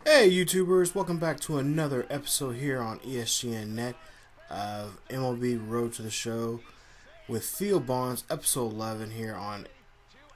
Hey YouTubers, welcome back to another episode here on ESGNet of MLB Road to the Show with Theo Bonds, episode 11 here on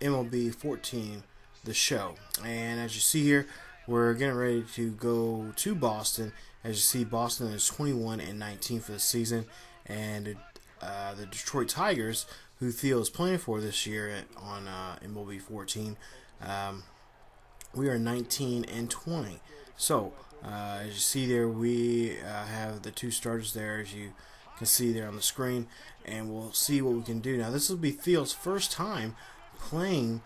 MLB 14, the show. And as you see here, we're getting ready to go to Boston. As you see, Boston is 21-19 for the season, and the Detroit Tigers, who Theo is playing for this year on MLB 14, we are 19-20. So, as you see there, we have the two starters there, as you can see there on the screen, and we'll see what we can do. Now, this will be Theo's first time playing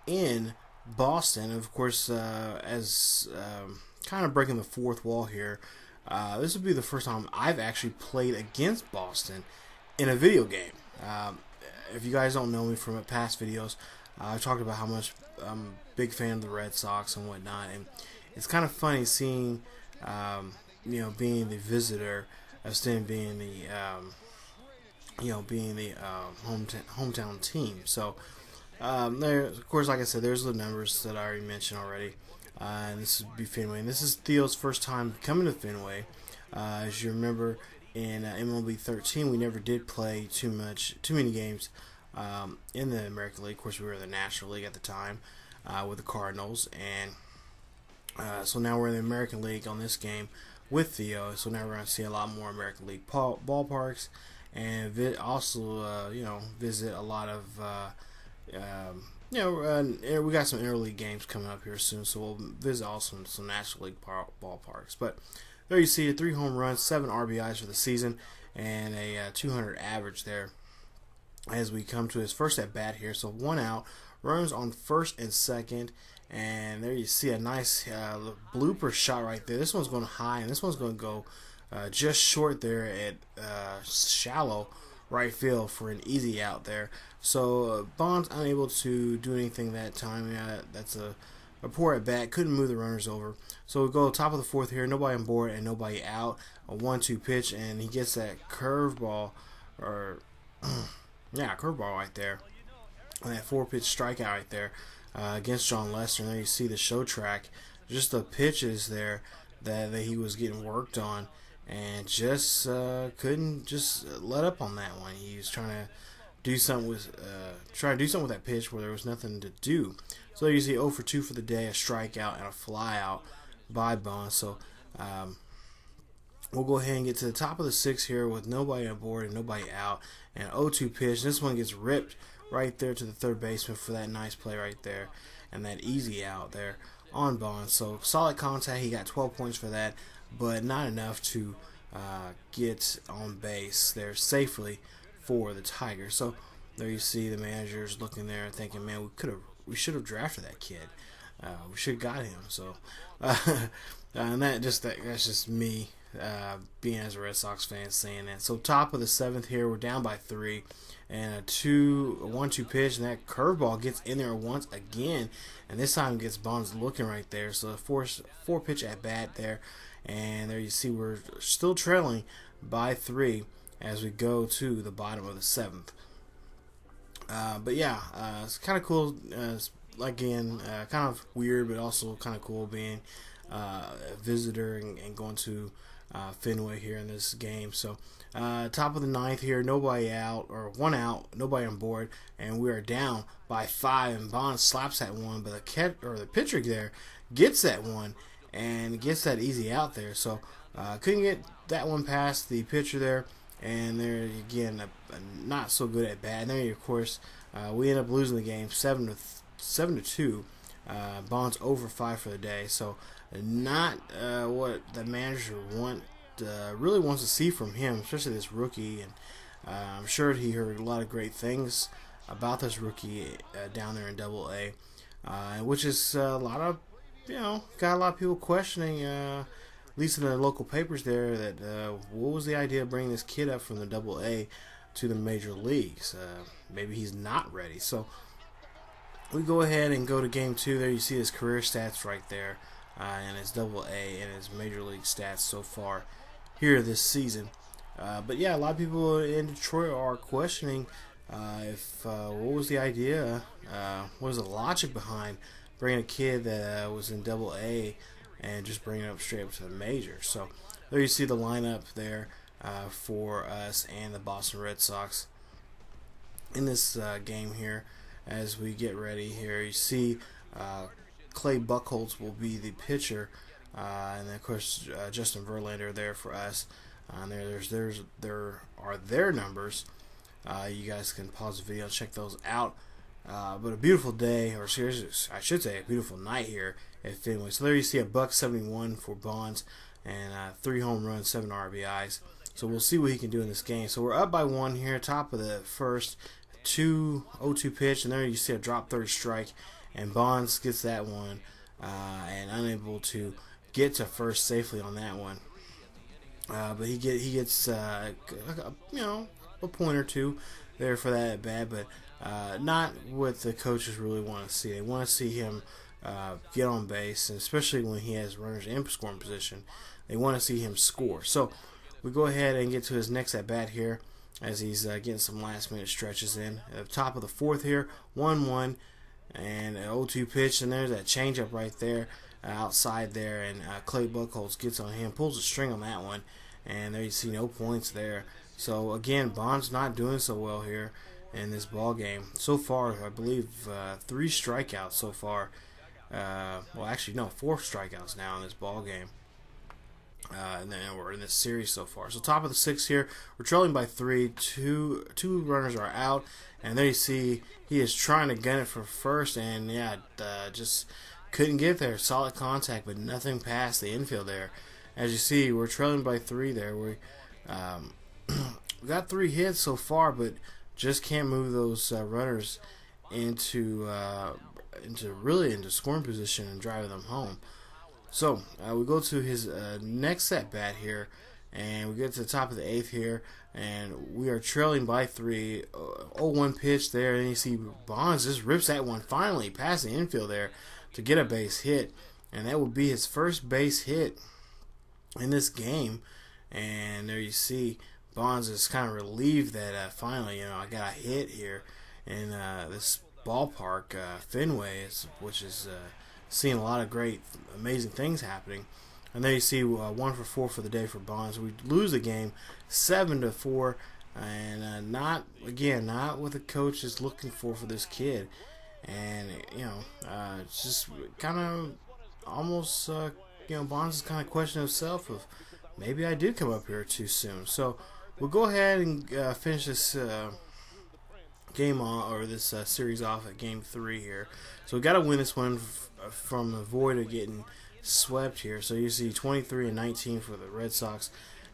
in Boston. Of course, as kind of breaking the fourth wall here, this will be the first time I've actually played against Boston in a video game. If you guys don't know me from past videos, I've talked about how much I'm a big fan of the Red Sox and whatnot, and it's kind of funny seeing, being the visitor instead of being the, hometown team. So, there, of course, like I said, there's the numbers that I already mentioned already. And this would be Fenway. And this is Theo's first time coming to Fenway. As you remember, in MLB 13, we never did play too many games in the American League. Of course, we were in the National League at the time with the Cardinals, and so now we're in the American League on this game with Theo. So now we're going to see a lot more American League ballparks, and also visit a lot of we got some interleague games coming up here soon, so we'll visit also some National League ballparks. But there you see 3 home runs, 7 RBIs for the season, and a 200 average there as we come to his first at bat here. So 1 out, runs on first and second, and there you see a nice blooper shot right there. This one's going high, and this one's going to go just short there at shallow right field for an easy out there. So Bonds unable to do anything that time. That's a poor at bat. Couldn't move the runners over. So we go top of the fourth here. Nobody on board and nobody out. A 1-2 pitch, and he gets that curveball, or curveball right there. And that 4-pitch strikeout right there against John Lester. And there you see the show track, just the pitches there that he was getting worked on, and just couldn't just let up on that one. He was trying to do something with that pitch where there was nothing to do. So there you see 0 for 2 for the day, a strikeout and a fly out by Bonds. So we'll go ahead and get to the top of the 6th here with nobody on board and nobody out, and 0-2 pitch. This one gets ripped right there to the third baseman for that nice play right there, and that easy out there on Bonds. So solid contact. He got 12 points for that, but not enough to get on base there safely for the Tigers. So there you see the managers looking there thinking, man, we should have drafted that kid. We should have got him. So and that's just me being as a Red Sox fan saying that. So top of the 7th here, we're down by 3, and a 1-2 pitch, and that curveball gets in there once again, and this time gets Bonds looking right there. So a 4-pitch at bat there, and there you see we're still trailing by 3 as we go to the bottom of the 7th. But yeah, it's kind of cool. Again, kind of weird, but also kind of cool being a visitor and going to Fenway here in this game. So top of the 9th here, nobody out, or 1 out, nobody on board, and we are down by 5. And Bonds slaps that one, but the pitcher there gets that one and gets that easy out there. So couldn't get that one past the pitcher there, and there again a not so good at bat. And then of course we end up losing the game 7-2. Bonds over 5 for the day. So not what the manager really wants to see from him, especially this rookie. And I'm sure he heard a lot of great things about this rookie down there in Double-A, which is a lot of got a lot of people questioning, at least in the local papers there, that what was the idea of bringing this kid up from the Double-A to the major leagues? Maybe he's not ready. So we go ahead and go to game 2. There you see his career stats right there, and his Double-A and his major league stats so far here this season. But yeah, a lot of people in Detroit are questioning what was the idea, what was the logic behind bringing a kid that was in Double-A and just bring it up straight up to the major. So there you see the lineup there for us and the Boston Red Sox in this game here. As we get ready here, you see Clay Buchholz will be the pitcher, and then of course Justin Verlander there for us. There are their numbers. You guys can pause the video and check those out. But a beautiful day, or seriously, I should say a beautiful night here at Fenway. So there you see a $171 for Bonds and 3 home runs, 7 RBIs. So we'll see what he can do in this game. So we're up by 1 here, top of the first. 2-0-2 pitch, and there you see a drop third strike, and Bonds gets that one and unable to get to first safely on that one. But he gets a point or two there for that at bat, but not what the coaches really want to see. They want to see him get on base, and especially when he has runners in scoring position, they want to see him score. So we go ahead and get to his next at bat here, as he's getting some last-minute stretches in. At the top of the fourth here, 1-1, and an 0-2 pitch, and there's that changeup right there outside there, and Clay Buchholz gets on him, pulls the string on that one, and there you see no points there. So again, Bonds not doing so well here in this ball game. So far, I believe 3 strikeouts so far. Well, actually, no, 4 strikeouts now in this ball game. And then we're in this series so far. So top of the 6th here, we're trailing by 3. Two runners are out, and there you see he is trying to gun it for first, and just couldn't get there. Solid contact, but nothing past the infield there. As you see, we're trailing by 3 there. We got 3 hits so far, but just can't move those runners into scoring position and driving them home. So we go to his next at bat here, and we get to the top of the 8th here, and we are trailing by 3. 0-1 pitch there, and you see Bonds just rips that one finally past the infield there to get a base hit, and that would be his first base hit in this game. And there you see Bonds is kind of relieved that finally, I got a hit here in this ballpark, Fenway, which is seeing a lot of great, amazing things happening. And there you see 1 for 4 for the day for Bonds. We lose the game 7-4, and not what the coach is looking for this kid. And it's just kind of almost Bonds is kind of questioning himself of maybe I did come up here too soon. So we'll go ahead and finish this game on, or this series off at game 3 here. So we got to win this one from the void of getting swept here. So you see 23-19 for the Red Sox,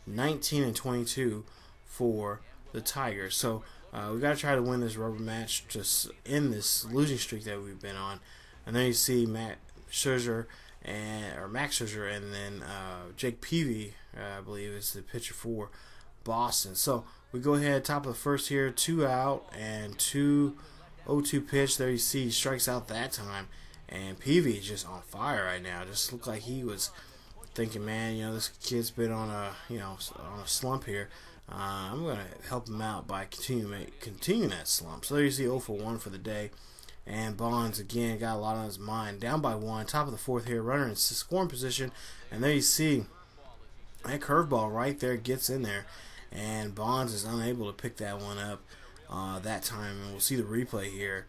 19-22 for the Tigers. So we got to try to win this rubber match to end this losing streak that we've been on. And then you see Max Scherzer, and then Jake Peavy, I believe, is the pitcher for Boston. So we go ahead, top of the first here, 2 out and 2-0-2 pitch. There you see he strikes out that time, and Peavy is just on fire right now. Just looked like he was thinking, man, this kid's been on a on a slump here. I'm gonna help him out by continuing that slump. So there you see 0 for 1 for the day. And Bonds, again, got a lot on his mind. Down by 1, top of the 4th here, runner in scoring position. And there you see that curveball right there gets in there. And Bonds is unable to pick that one up that time. And we'll see the replay here.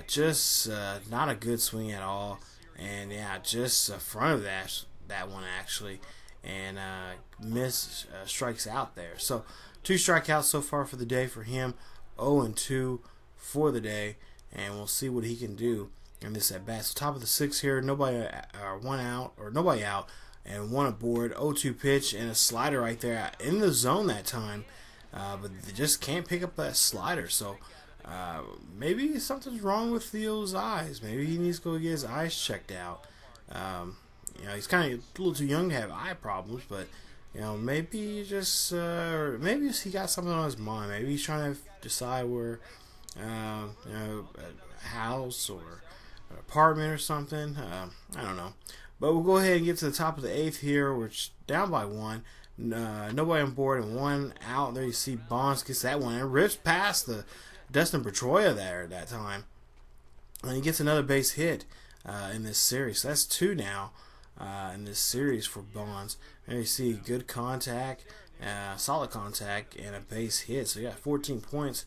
Just not a good swing at all. And, just front of that one, actually. And strikes out there. So 2 strikeouts so far for the day for him. 0-2 for the day. And we'll see what he can do in this at bat. So top of the 6th here, nobody out, and 1 aboard. 0-2 pitch and a slider right there in the zone that time, but they just can't pick up that slider. So maybe something's wrong with Theo's eyes. Maybe he needs to go get his eyes checked out. He's kind of a little too young to have eye problems, but maybe just maybe he got something on his mind. Maybe he's trying to decide where. A house or an apartment or something. I don't know. But we'll go ahead and get to the top of the 8th here. We're down by 1. Nobody on board and 1 out. There you see Bonds gets that one and rips past the Dustin Pedroia there at that time. And he gets another base hit in this series. So that's 2 now in this series for Bonds. And you see good contact, solid contact, and a base hit. So you got 14 points,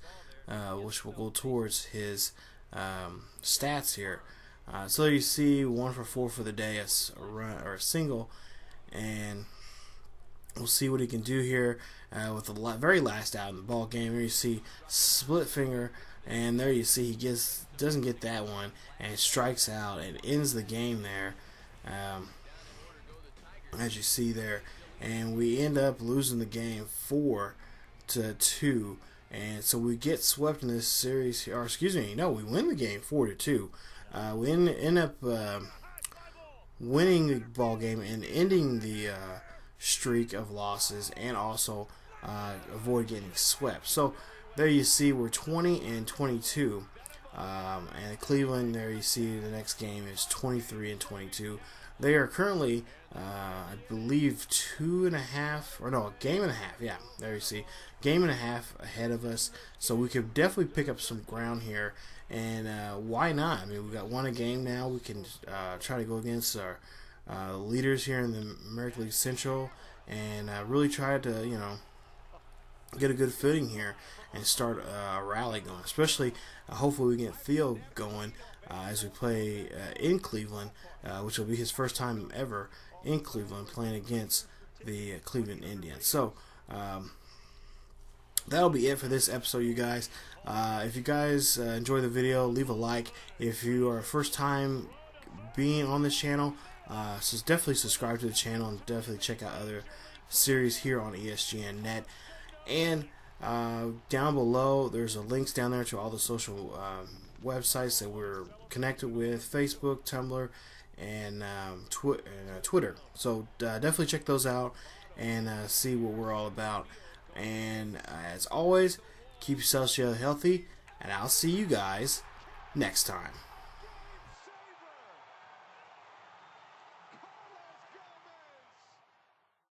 which will go towards his stats here. So you see 1 for 4 for the day, a run or a single, and we'll see what he can do here with the very last out in the ball game. Here you see split finger, and there you see he doesn't get that one, and strikes out and ends the game there, as you see there. And we end up losing the game 4-2, and so we get swept in this series. Or excuse me, no, we win the game 4-2. We end up winning the ball game and ending the streak of losses, and also avoid getting swept. So there you see we're 20-22, and Cleveland, there you see the next game is 23-22. They are currently, I believe, a game and a half. Yeah, there you see, game and a half ahead of us. So we could definitely pick up some ground here, and why not? I mean, we got one a game now. We can try to go against our leaders here in the American League Central, and really try to, get a good footing here and start a rally going. Especially, hopefully, we get Theo going as we play in Cleveland, which will be his first time ever in Cleveland playing against the Cleveland Indians. So that'll be it for this episode, you guys. If you guys enjoy the video, leave a like. If you are first time being on this channel, so definitely subscribe to the channel, and definitely check out other series here on ESGNet. And down below, there's links down there to all the social websites that we're connected with: Facebook, Tumblr, and Twitter. So definitely check those out and see what we're all about. And as always, keep yourselves healthy, and I'll see you guys next time.